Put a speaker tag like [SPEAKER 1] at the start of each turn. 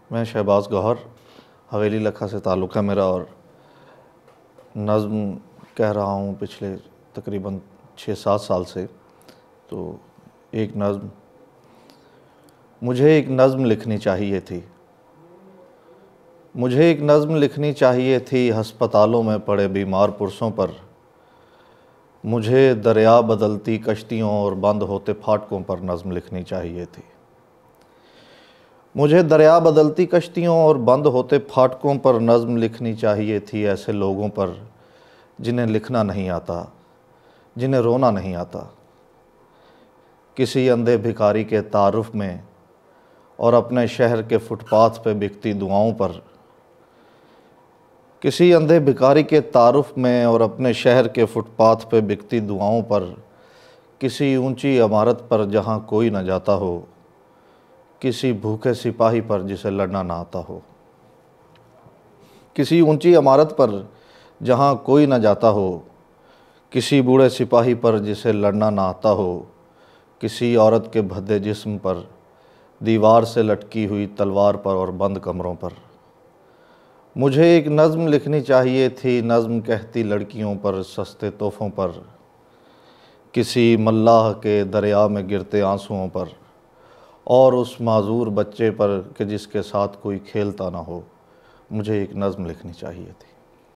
[SPEAKER 1] मैं शहबाज गौहर, हवेली लखा से ताल्लुक़ है मेरा और नज़्म कह रहा हूँ पिछले तकरीबन 6-7 साल से। तो मुझे एक नज़्म लिखनी चाहिए थी। मुझे एक नज़्म लिखनी चाहिए थी हस्पतालों में पड़े बीमार पुरसों पर। मुझे दरिया बदलती कश्तियों और बंद होते फाटकों पर नज़्म लिखनी चाहिए थी। मुझे दरिया बदलती कश्तियों और बंद होते फाटकों पर नज़्म लिखनी चाहिए थी, ऐसे लोगों पर जिन्हें लिखना नहीं आता, जिन्हें रोना नहीं आता। किसी अंधे भिखारी के तारुफ में और अपने शहर के फुटपाथ पे बिकती दुआओं पर। किसी अंधे भिखारी के तारुफ में और अपने शहर के फुटपाथ पे बिकती दुआओं पर। किसी ऊंची इमारत पर जहाँ कोई न जाता हो, किसी भूखे सिपाही पर जिसे लड़ना ना आता हो। किसी ऊंची इमारत पर जहाँ कोई न जाता हो, किसी बूढ़े सिपाही पर जिसे लड़ना ना आता हो। किसी औरत के भद्दे जिस्म पर, दीवार से लटकी हुई तलवार पर और बंद कमरों पर। मुझे एक नज़्म लिखनी चाहिए थी, नज़्म कहती लड़कियों पर, सस्ते तोहफ़ों पर, किसी मल्लाह के दरिया में गिरते आंसुओं पर और उस माजूर बच्चे पर कि जिसके साथ कोई खेलता ना हो। मुझे एक नज़्म लिखनी चाहिए थी।